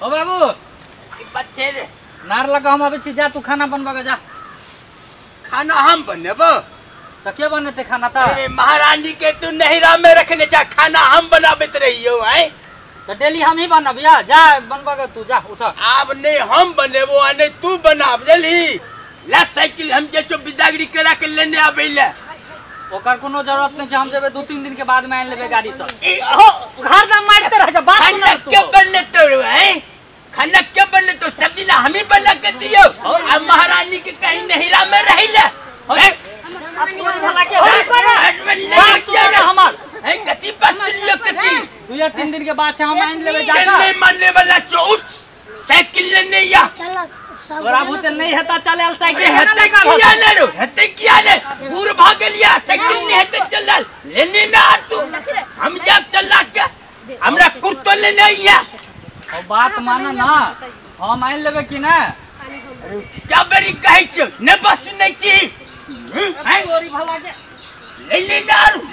ओ बाबू बच्चे रे नार लगा हम अबे छी जा तू खाना बनबा जा। खाना हम बनेबो तो क्या बनते खाना ता? अरे महारानी के तू नहिरा में रखने जा खाना हम बनाबत रहियो है। तो डेली हम ही बनबिया जा बनबा तू जा उठ। अब नहीं हम बनेबो आ नहीं तू बनाब जल्दी। ला साइकिल हम जे बिदागड़ी करा के लेने आबेले ओकर कोनो जरूरत नहीं है। हम जेबे 2-3 दिन के बाद में आन लेबे गाड़ी से। घर जा मारते रह जा बात सुन तू। क्या बनले तो है खाना क्या बनले तो सब्जी ना हम ही बना के दियो। अब महारानी के कहीं नहिरा में रहिला भला के होई कोना हमर है कति बात सुनियो कति 2-3 दिन के बाद से हम आन लेबे जा। नहीं मानने वाला चोर साइकिल लेने या तोरा भूते नहीं हेता चले साइकिल हेते किया ले रो हेते किया ले पूर भाग लिया साइकिल नहीं हेते चल लेने ना तू हम जब चला के हमरा कुर्तो लेने आइया और बात माना ना हम आन लेबे कि ना क्या बरी कहै छ ने बस नहीं छी है गोरी भला के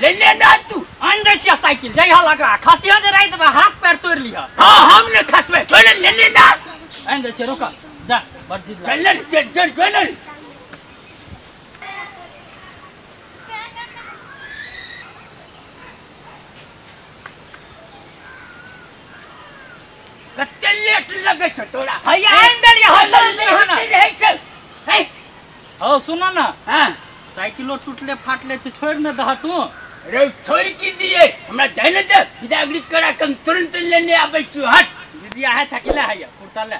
लेने ना तू अंदर छिया साइकिल जई हा लगा खसिया जे रात में हाथ पैर तोड़ लिया। हां हम ने खसबे छोड़ लेने ना अंदर छ रुक जा बर्जी चल कत्ते लेट लगे छ तोरा भैया अंदर ये हसल नहीं है ना रहे चल है ओ सुनो ना हां साइकिलो टूटले फाटले छ छोड़ न दह तू। अरे छोड़ की दिए हमरा जाने दे बिदागड़ी करा के तुरंत लेने आबै छु हट दीदिया है छकिला है कुर्ता ले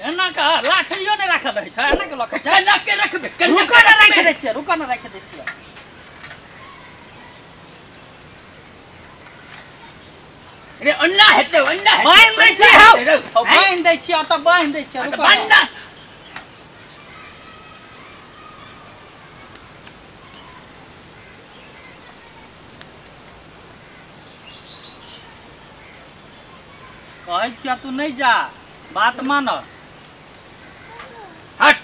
एना का लाठियो ने रख दे छ एना के लख छ कना के रखबे रुको ना रख दे छ रुको ना रख दे छ। अरे अन्ना हेते बांध दे छी हो बांध दे छी त बांध दे छी रुको बांधना कहै छी तू नहीं जा बात मान हट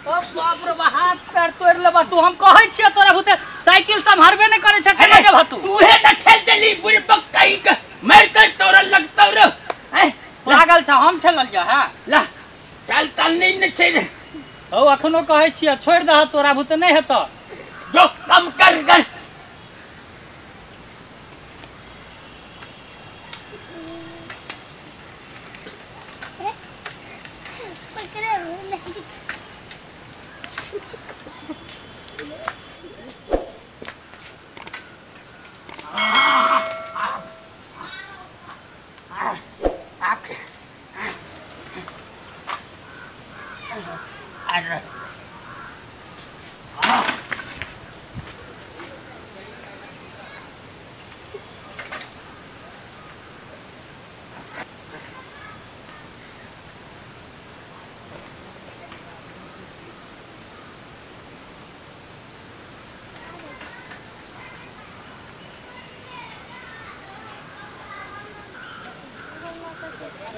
ओ बाप रे हाथ पैर तोड़ लेबा तू। हम कहै छी तोरा भूते साइकिल संभारबे नहीं करे छ केना जेबा तू तू हे त ठेल देली बुढ़ी बक्काई के मार कर तोरा लगतौ रे लागल छ हम ठेलल जा हां ला टाल ताल नहीं न छै रे ओ अखनो कहै छी छोड़ दह तोरा भूते नहीं हेत जो कम कर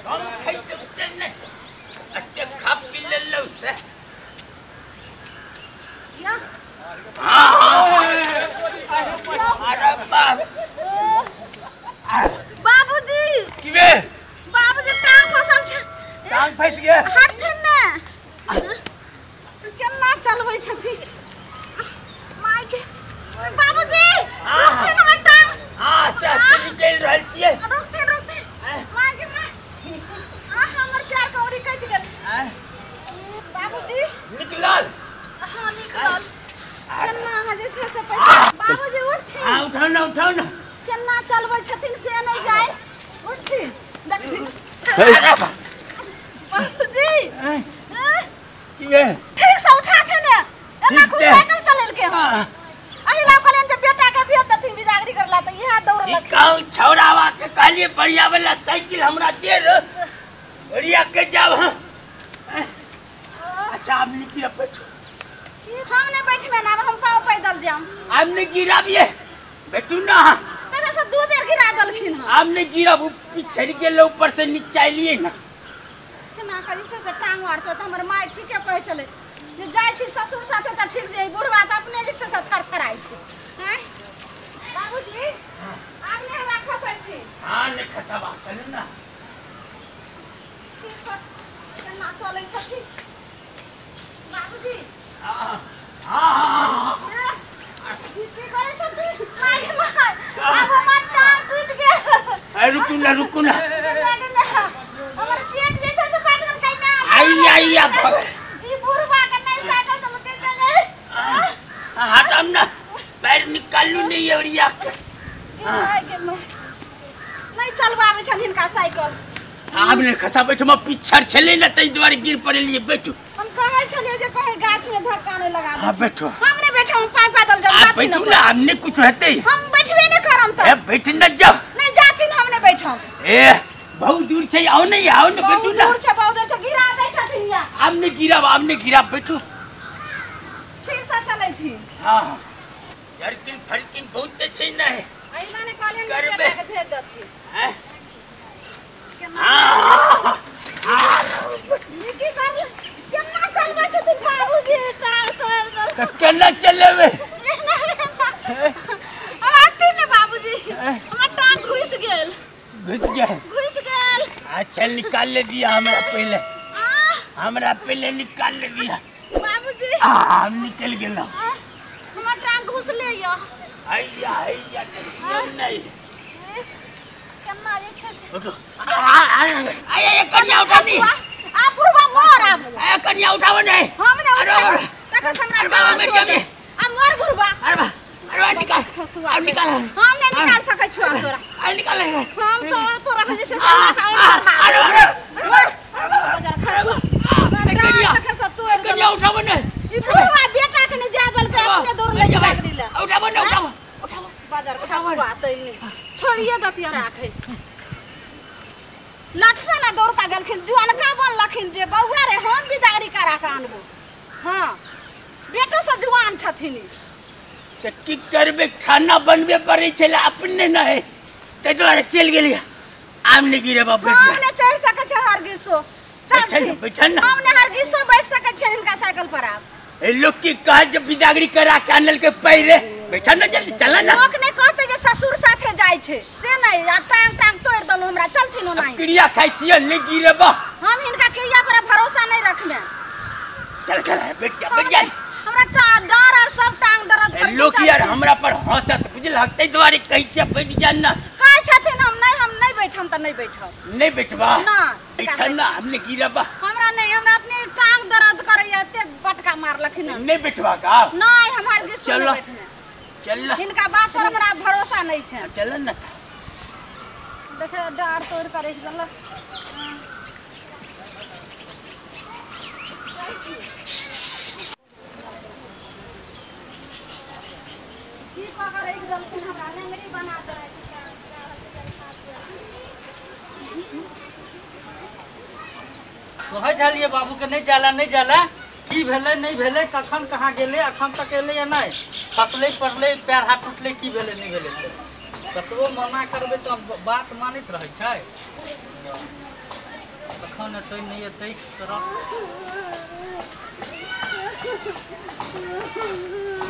हम खाइते से नहीं अच्छे खा पी ले लो से या अरे बाप बाबूजी किवे बाबूजी टांग फसल छ टांग फंस गया हाथ ने केना चलबै छथि माय के बाबूजी रुकते न टांग आस्ते आस्ते निकल रहल छियै रुकते माय के हमर प्यार कौड़ी कट गेल बाबूजी निकलल हां निकलल केना हजे छै से पैसा बाबूजी उठथि हां उठाओ ना केना चलबै छथिन से नहीं जाय उठथि देखथि बाबूजी किवे ठीक से उठाथे ने एना को साइकिल चलेल के हम अहिला कहलन जे बेटा के भेज दथिन बिदागरी करला त इहा दौड़ लग गाँव छौड़ावा के कहलिए बढ़िया वाला साइकिल हमरा दे रे बढ़िया के जाब हां अच्छा अब निकल बैठो हम ने बैठबे ना हम पाँव पैदल जाम अब ने गिराबिए बैठू ना तबे से दो बेर गिरा दलखिन हम अब ने गिराब पिछड़ गेल ऊपर से नीचे लिए ना केना करी से टांग मारतो त हमर माय ठीके कहे चले जे जाय छी ससुर साथे त ठीक जे बुढ़वा त अपने जे से थरथराई छै हैं बाबूजी आपने हमरा खसै थी हां ने खसाबा चल ना ठीक सर केना चलै छथि बाबूजी हां की करे छथि माय माय अब हमर टांग टूट गेल रुकू ना हमर पेट जे छै से फाट गेल कइना आई अब ई बुढ़वा के नहीं साइकिल चलते चले हटम ना पैर निकालू नहीं एवड़िया नहीं चलबावे छन हिनका साइकिल आपने खसा बैठो में पिछड़ छले ना तई द्वारे गिर पड़लिए बैठो हम कहै छलिए जे कहीं गाछ में धक्का नहीं लगा दे हां बैठो हमने बैठो हम पाई पैदल जब आप बैठो ना हमने कुछ रहते हम बैठबे नहीं करम त ए बैठ न जाओ नहीं जाथिन हमने बैठो ए बहुत दूर छै आओ न बैठो ना दूर छै बहुत दूर छै गिरा दे छथिन या हमने गिरा बैठो ठीक से चलै थी हां जरकिन फरकिन बहुत छै ना है ऐना ने कहले करबे। के भेज दथि हैं नीचे कर केना चलबे छथिन बाबूजी टांग तोड़ केना चलेबे आती ने बाबूजी हमर टांग घुस गेल अच्छा निकाल ले दिया हमरा पहले निकाल ले दिया बाबूजी हम निकल गेल हमर टांग घुस ले या हैया नहीं केना जे छै से आय कन्या उठानी आ बुढ़वा मोर आब आय कन्या उठाव नहीं हम ने उठा देखस हमरा बाबा मर जाबे आ मोर बुढ़वा अरे निकाल खसुआ निकाल हम नहीं निकाल सकै छी तोरा आय निकाल हम तो तोरा के जैसे अरे बाजार खसुआ खसुआ तोड़ कन्या उठाव नहीं ई बुढ़वा बेटा के ने जादल के अपने दौड़ ले भाग दिला उठाव बाजार खसुआ तइने छोड़िए दतिया राखे लठसे ना दौड़ता गेलखिन जुआन का बनलखिन जे बौआ रे हम बिदागरी करा के आनबो हां बेटो से जुआन छथिन तो की करबे खाना बनबे पड़े छले अपने न है ते द्वारा चल गेलिया आमने गिरे बाप बेटा हमने चढ़ सके छ हरगिसो चल बैठन ना हमने हरगिसो बैठ सके छ इनका साइकिल पर आप ए लोग की कहा जब बिदागरी करा के आनल के पैरे बैठा ना जल्दी चला ना लोग ने कहते जे ससुर साथे जाय छे से नहीं आ टांग तोड़ दलो हमरा चलथिनो नहीं क्रिया खाइ छिए नहीं गिरे बा हम इनका क्रिया पर भरोसा नहीं रखने चल बैठ जा हमरा डर और सब टांग दर्द कर लोग यार हमरा पर हंसत बुझल हकते द्वारे कहि छ बैठ जा ना काय छथिन हम नहीं बैठम त नहीं बैठब नहीं बैठबा ना बैठा ना हमने गिरे बा हमरा नहीं हमरा अपने टांग दर्द करैया ते पटका मारलखिन नहीं बैठबा का नहीं हमार के सुन बैठने चल इनका बात पर हमरा भरोसा नहीं छै चल ना देखे डार तोड़ करे चल की कर एकदम हमरा नेंगरी बना दे कहै छलिए बाबू के नहीं जाला की भेले नहीं भेले कखन कहाँ गेले अखन तक एले या नहीं फसले पड़ले पैर हाथ टूटले की भेले नहीं भेले से कतबो मना करबे तो बात मानित रहे छै कखन एतै नहीं एतै तरह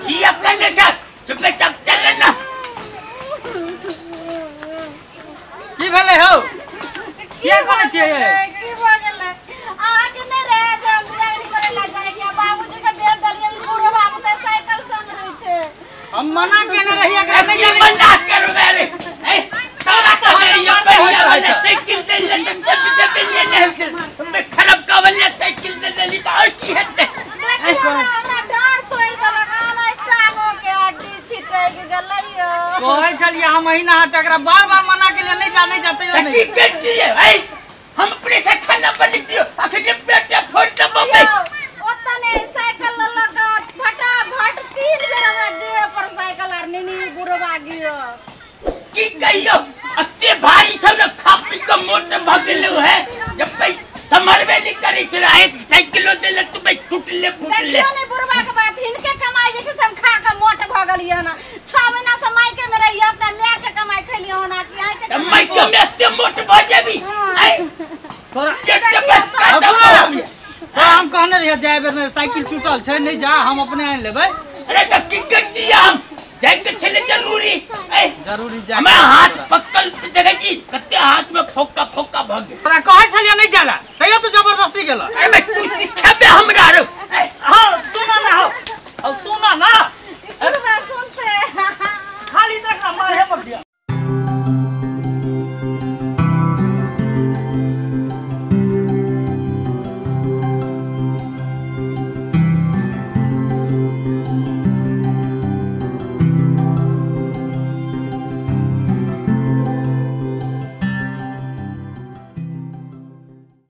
की अकन जा चुपचाप चल ना की भेले हो क्या करे छिए की भ गेलै आके ने रे जब बिदागरी करे ला जाय के बाबूजी के बेल दलिए ई बूढ़ो बाबू के साइकिल संग रही छे हम मना केने रहिए एकरा नहीं ये मना करबे रे ए तोरा तो ये बढ़िया वाला साइकिल दे ले सब दे बेलिए नहीं चल मैं खराब का वाला साइकिल दे ली तो और की हेते हमरा डार तोड़ के लगाना टांगो के हड्डी छिटै गेलैयो कहै छलिए हम महीना हाथ एकरा बार मना के लिए नहीं जाते हो नहीं की करती है भाई हम अपने से खाना बना दियो आखिर ये पेट फोड़ दे बबे ओतने साइकिल लगा फटाफट 3 बेर हमरा देह पर साइकिल आर निनी बुढ़वा गियो की कहियो अत्ते भारी छ न खापी का मोट भगले है जब भाई समरवे नहीं करे चला एक साइकिल दे ले तू भाई टूटले फूटले देखियो ने बुढ़वा के बात इनके कमाई जैसे हम खा के मोट भ गलिए ना 6 महीना से माई के में रहिए अपना मां के कमाई खलियो ना कि आई के माई के में अत्ते मोट भ जेबी तोरा हम कहने रहिए जाए बेर में साइकिल टूटल छै नहीं जा हम अपने आन लेबै अरे तो की करती हम जाए के छले जरूरी ए जरूरी जा हमरा हाथ पक्कल देखे छी कते हाथ में फोका फोका भ गेल तोरा कहै छलिया नहीं जाला तैयो तू जबरदस्ती गेला ए मैं तू सिखाबे हमरा रो हां सुना ना हो अब सुना ना सुनते खाली देख ना मारे मत दिया